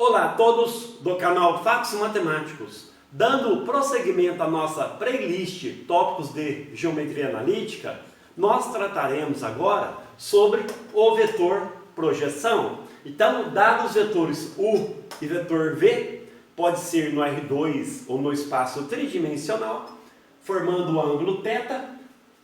Olá a todos do canal Fatos Matemáticos. Dando prosseguimento à nossa playlist Tópicos de Geometria Analítica, nós trataremos agora sobre o vetor projeção. Então, dados os vetores U e vetor V, pode ser no R2 ou no espaço tridimensional, formando o ângulo θ.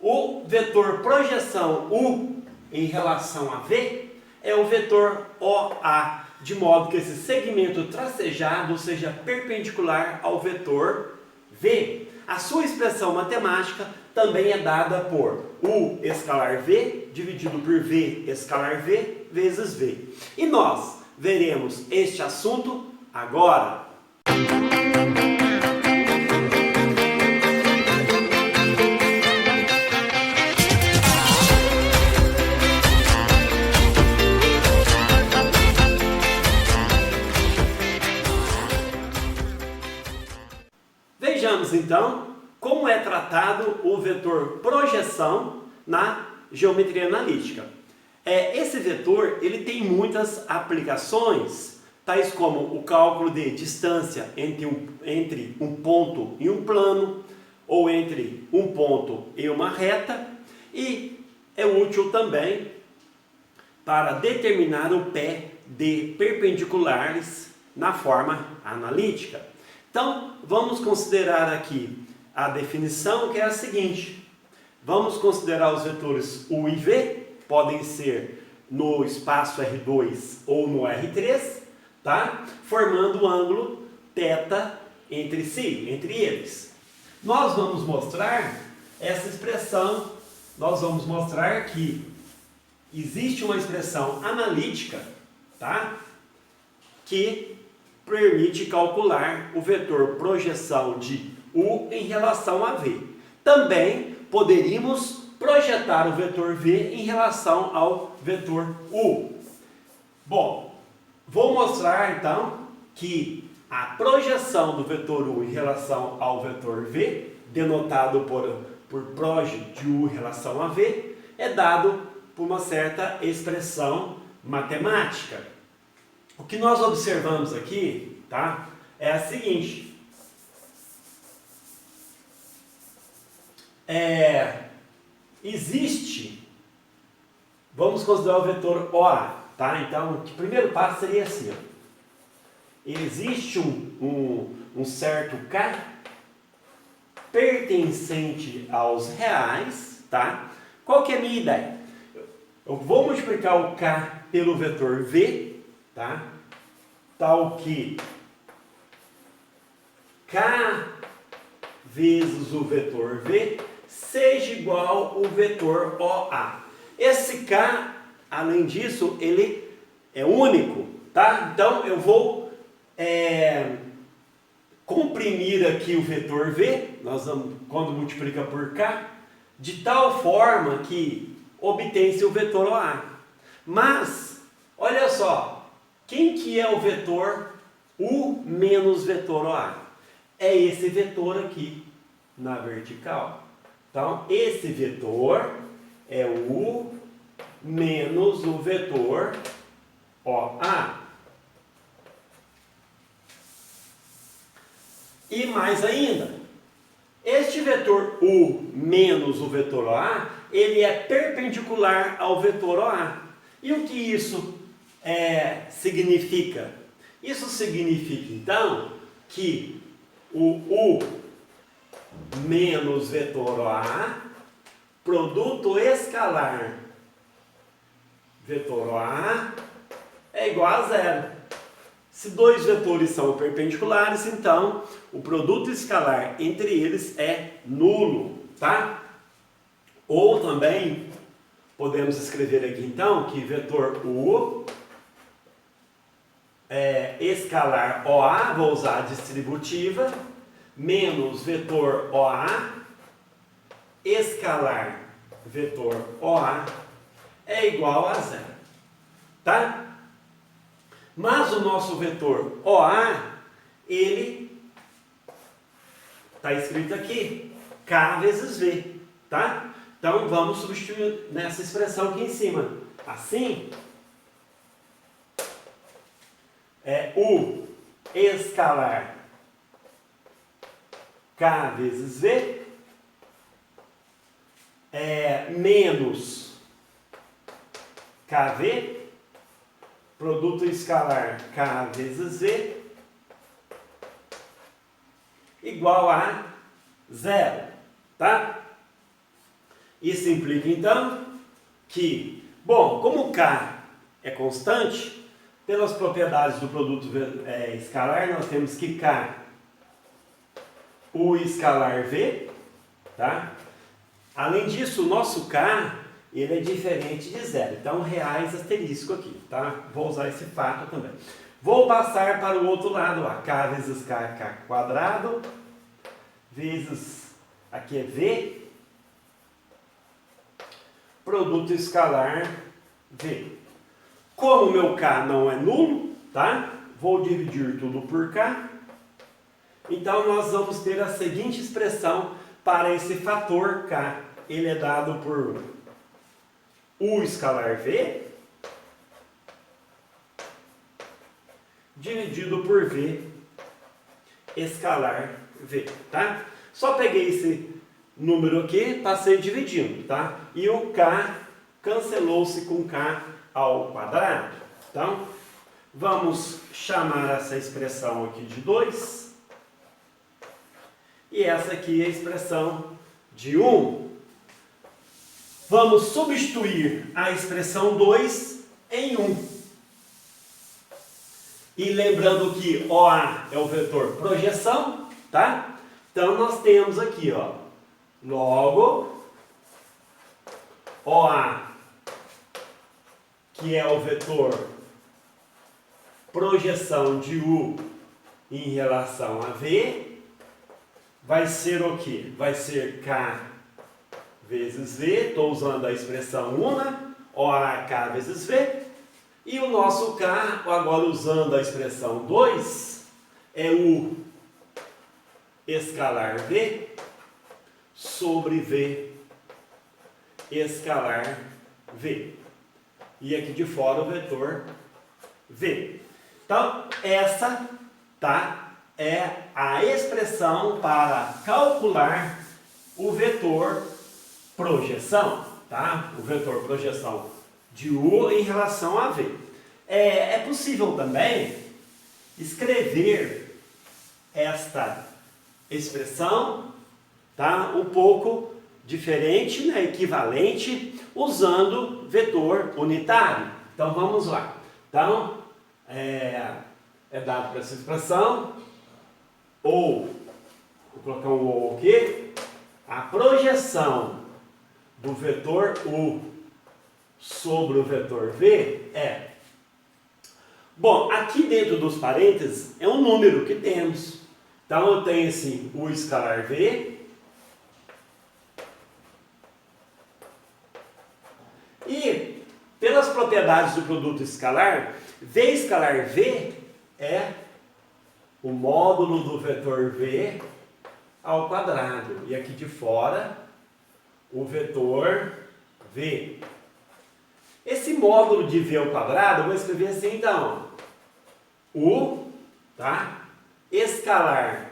O vetor projeção U em relação a V é o vetor OA, de modo que esse segmento tracejado seja perpendicular ao vetor V. A sua expressão matemática também é dada por U escalar V dividido por V escalar V vezes V. E nós veremos este assunto agora. Vejamos então como é tratado o vetor projeção na geometria analítica. Esse vetor ele tem muitas aplicações, tais como o cálculo de distância entre um ponto e um plano, ou entre um ponto e uma reta, e é útil também para determinar o pé de perpendiculares na forma analítica. Então, vamos considerar aqui a definição, que é a seguinte. Vamos considerar os vetores U e V, podem ser no espaço R2 ou no R3, tá? Formando o ângulo θ entre si, entre eles. Nós vamos mostrar essa expressão, nós vamos mostrar que existe uma expressão analítica, tá? Que permite calcular o vetor projeção de U em relação a V. Também poderíamos projetar o vetor V em relação ao vetor U. Bom, vou mostrar então que a projeção do vetor U em relação ao vetor V, denotado por proj de U em relação a V, é dado por uma certa expressão matemática. O que nós observamos aqui, tá, é a seguinte. Vamos considerar o vetor OA, tá? Então, o primeiro passo seria assim, ó. Existe um certo K pertencente aos reais, tá? Qual que é a minha ideia? Eu vou multiplicar o K pelo vetor V, tá? Tal que K vezes o vetor V seja igual ao vetor OA. Esse K, além disso, ele é único, tá? Então eu vou comprimir aqui o vetor V, quando multiplica por K, de tal forma que obtém-se o vetor OA. Mas, olha só, quem que é o vetor U menos vetor OA? É esse vetor aqui na vertical. Então, esse vetor é U menos o vetor OA. E mais ainda, este vetor U menos o vetor OA, ele é perpendicular ao vetor OA. E o que isso significa? Isso significa, então, que o U menos vetor OA, produto escalar vetor OA, é igual a zero. Se dois vetores são perpendiculares, então o produto escalar entre eles é nulo, tá? Ou também podemos escrever aqui, então, que vetor U escalar OA, vou usar a distributiva, menos vetor OA, escalar vetor OA, é igual a zero, tá? Mas o nosso vetor OA, ele está escrito aqui, K vezes V, tá? Então vamos substituir nessa expressão aqui em cima. Assim, U escalar K vezes V menos KV, produto escalar K vezes V, igual a zero, tá? Isso implica, então, que, bom, como K é constante, pelas propriedades do produto escalar, nós temos que K, U escalar V, tá? Além disso, o nosso K, ele é diferente de zero. Então, reais asterisco aqui, tá? Vou usar esse fato também. Vou passar para o outro lado, lá. K vezes K, K quadrado, vezes, aqui é V, produto escalar V. Como o meu K não é nulo, tá? Vou dividir tudo por K. Então, nós vamos ter a seguinte expressão para esse fator K. Ele é dado por U escalar V dividido por V escalar V, tá? Só peguei esse número aqui, passei dividindo, tá? E o K cancelou-se com K ao quadrado. Então, vamos chamar essa expressão aqui de 2. E essa aqui é a expressão de 1. Vamos substituir a expressão 2 em 1. E lembrando que OA é o vetor projeção, tá? Então, nós temos aqui, ó, logo, OA, que é o vetor projeção de U em relação a V, vai ser o quê? Vai ser K vezes V, estou usando a expressão una, OAK vezes V, e o nosso K, agora usando a expressão 2, é U escalar V sobre V escalar V. E aqui de fora o vetor V. Então, essa, tá, é a expressão para calcular o vetor projeção, tá? O vetor projeção de U em relação a V. É possível também escrever esta expressão, tá? Um pouco diferente, né? Equivalente, usando vetor unitário. Então, vamos lá. Então, é dado para essa expressão, ou, vou colocar um ou aqui, a projeção do vetor U sobre o vetor V é... Bom, aqui dentro dos parênteses é um número que temos. Então, eu tenho assim, U escalar V. E, pelas propriedades do produto escalar, V escalar V é o módulo do vetor V ao quadrado. E aqui de fora, o vetor V. Esse módulo de V ao quadrado, eu vou escrever assim então. U, tá? Escalar,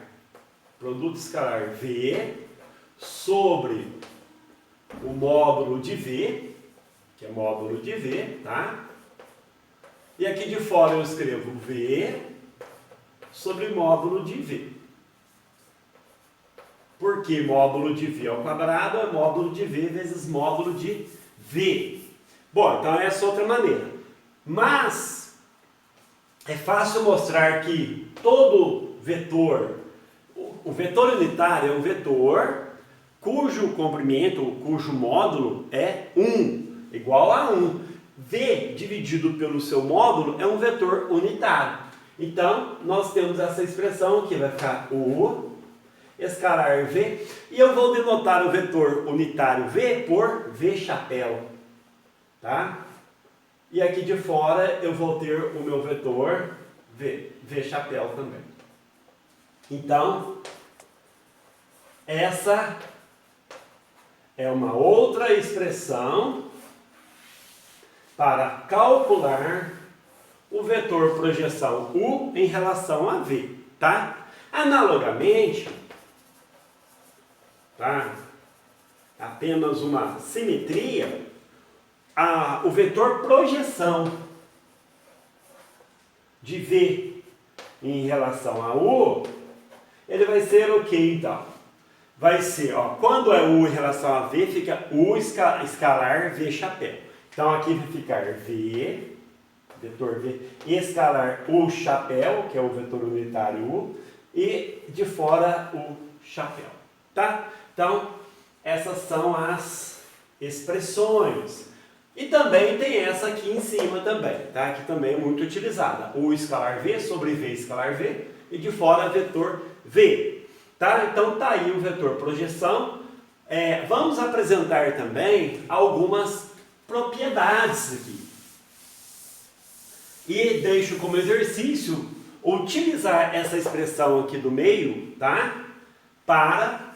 produto escalar V, sobre o módulo de V, que é módulo de V, tá? E aqui de fora eu escrevo V sobre módulo de V. Porque módulo de V ao quadrado é módulo de V vezes módulo de V. Bom, então essa é outra maneira. Mas é fácil mostrar que todo vetor, o vetor unitário é um vetor cujo comprimento, cujo módulo é 1, igual a 1. V dividido pelo seu módulo é um vetor unitário. Então, nós temos essa expressão que vai ficar U escalar V, e eu vou denotar o vetor unitário V por V chapéu, tá? E aqui de fora eu vou ter o meu vetor V chapéu também. Então, essa é uma outra expressão para calcular o vetor projeção U em relação a V, tá? Analogamente, tá? Apenas uma simetria, o vetor projeção de V em relação a U, ele vai ser o que então? Vai ser, ó, quando é U em relação a V, fica U escalar V chapéu. Então aqui vai ficar V, vetor V, escalar U chapéu, que é o vetor unitário U, e de fora o chapéu, tá? Então, essas são as expressões. E também tem essa aqui em cima também, tá? Que também é muito utilizada. U escalar V sobre V escalar V, e de fora vetor V, tá? Então tá aí o vetor projeção. Vamos apresentar também algumas propriedades aqui. E deixo como exercício utilizar essa expressão aqui do meio, tá? Para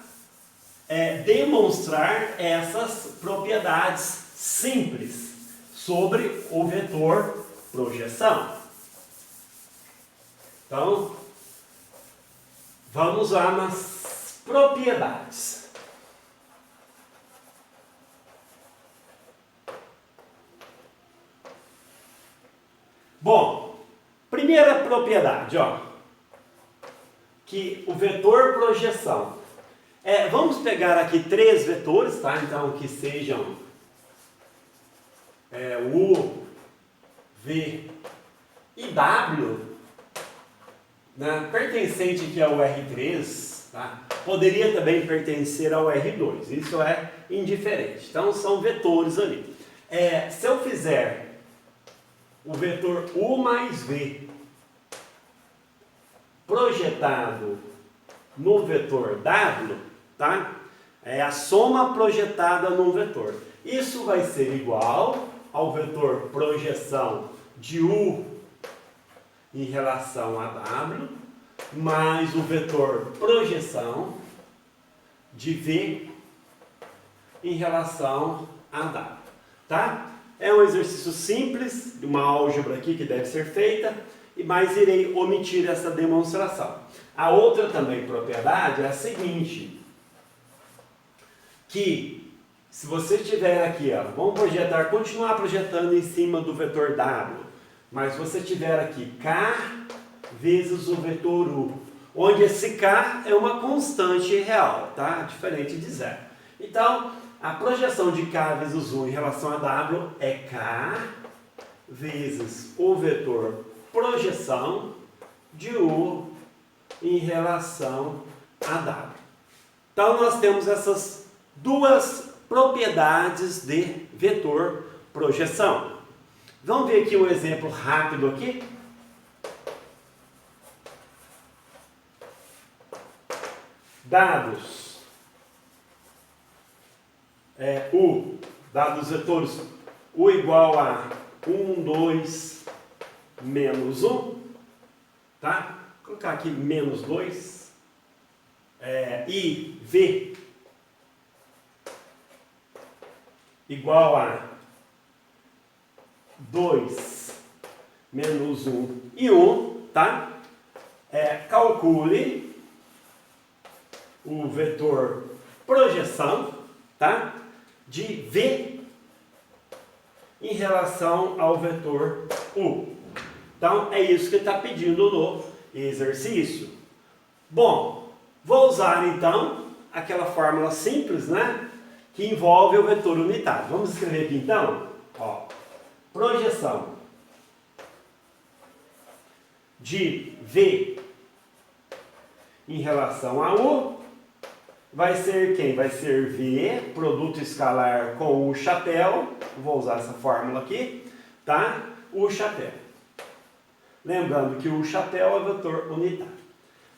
demonstrar essas propriedades simples sobre o vetor projeção. Então, vamos lá nas propriedades. Bom, primeira propriedade, ó, que o vetor projeção. Vamos pegar aqui 3 vetores, tá? Então, que sejam U, V e W, né? Pertencente aqui ao R3, tá? Poderia também pertencer ao R2, isso é indiferente. Então, são vetores ali. Se eu fizer o vetor U mais V projetado no vetor W, tá? É a soma projetada num vetor. Isso vai ser igual ao vetor projeção de U em relação a W, mais o vetor projeção de V em relação a W, tá? É um exercício simples, de uma álgebra aqui que deve ser feita, mas irei omitir essa demonstração. A outra também propriedade é a seguinte, que se você tiver aqui, ó, vamos continuar projetando em cima do vetor W, mas se você tiver aqui K vezes o vetor U, onde esse K é uma constante real, tá? Diferente de zero. Então, a projeção de K vezes U em relação a W é K vezes o vetor projeção de U em relação a W. Então, nós temos essas duas propriedades de vetor projeção. Vamos ver aqui um exemplo rápido aqui. Dados dados vetores U igual a 1, 2, menos 1, tá? Vou colocar aqui menos 2, e V igual a 2, menos 1 e 1, tá? Calcule o vetor projeção, tá? De V em relação ao vetor U. Então, é isso que está pedindo no exercício. Bom, vou usar então aquela fórmula simples, né? Que envolve o vetor unitário. Vamos escrever aqui então, ó, projeção de V em relação a U vai ser quem? Vai ser V, produto escalar com o chapéu, vou usar essa fórmula aqui, tá? O chapéu. Lembrando que o chapéu é vetor unitário.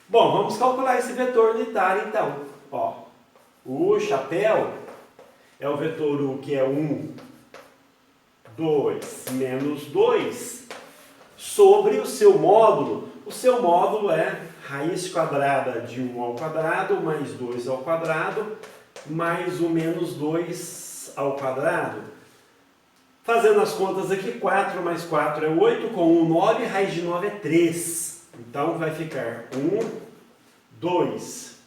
Bom, vamos calcular esse vetor unitário então. Ó, o chapéu é o vetor U, que é 1, 2, menos 2, sobre o seu módulo. O seu módulo é raiz quadrada de 1 ao quadrado, mais 2 ao quadrado, mais o menos 2 ao quadrado. Fazendo as contas aqui, 4 mais 4 é 8, com 1, 9, raiz de 9 é 3. Então vai ficar 1, 2,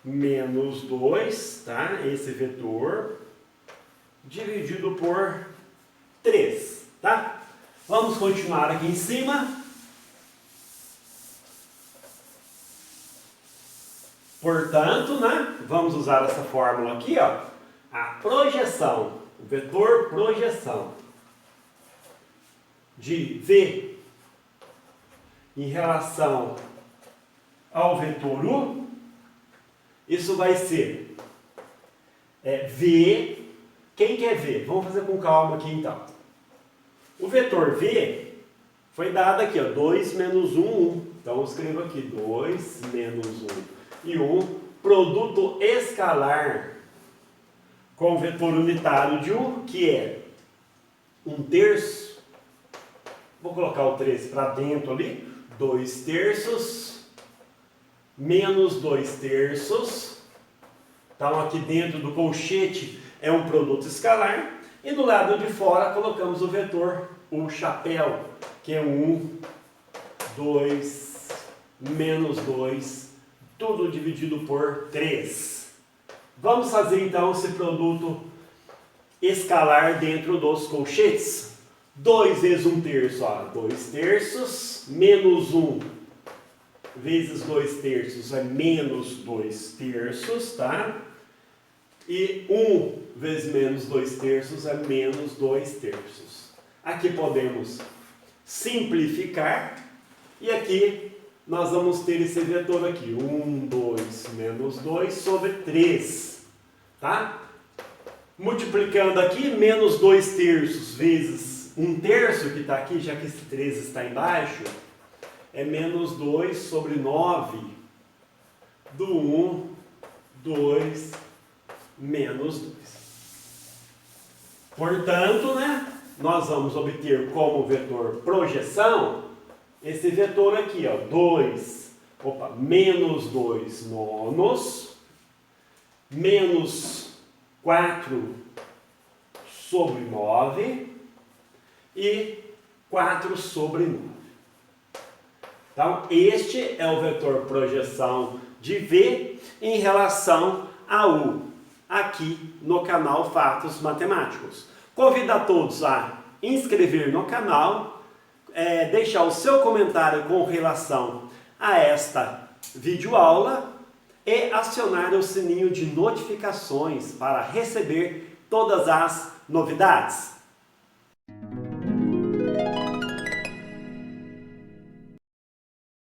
menos 2, tá? Esse vetor, dividido por 3, tá? Vamos continuar aqui em cima. Portanto, né? Vamos usar essa fórmula aqui, ó. A projeção, o vetor projeção de V em relação ao vetor U, isso vai ser V. Quem quer ver? Vamos fazer com calma aqui então. O vetor V foi dado aqui, ó, 2 menos 1, 1. Então eu escrevo aqui 2 menos 1 e 1, produto escalar com o vetor unitário de U, que é 1/3. Vou colocar o 3 para dentro ali. 2/3 menos 2/3. Então aqui dentro do colchete é um produto escalar. E do lado de fora colocamos o vetor U chapéu, que é 1, 2, menos 2, tudo dividido por 3. Vamos fazer então esse produto escalar dentro dos colchetes. 2 vezes 1/3, ó, 2/3, menos 1 vezes 2/3 é menos 2/3, tá? E 1 vezes menos 2/3 é menos 2/3. Aqui podemos simplificar e aqui nós vamos ter esse vetor aqui, 1, 2, menos 2 sobre 3, tá? Multiplicando aqui, menos 2/3 vezes 1/3, que está aqui, já que esse 3 está embaixo, é menos 2 sobre 9 do 1, 2, menos 2. Portanto, né, nós vamos obter como vetor projeção esse vetor aqui, ó, menos 2 nonos, menos 4 sobre 9 e 4 sobre 9. Então, este é o vetor projeção de V em relação a U, aqui no canal Fatos Matemáticos. Convido a todos a inscrever no canal, deixar o seu comentário com relação a esta videoaula e acionar o sininho de notificações para receber todas as novidades.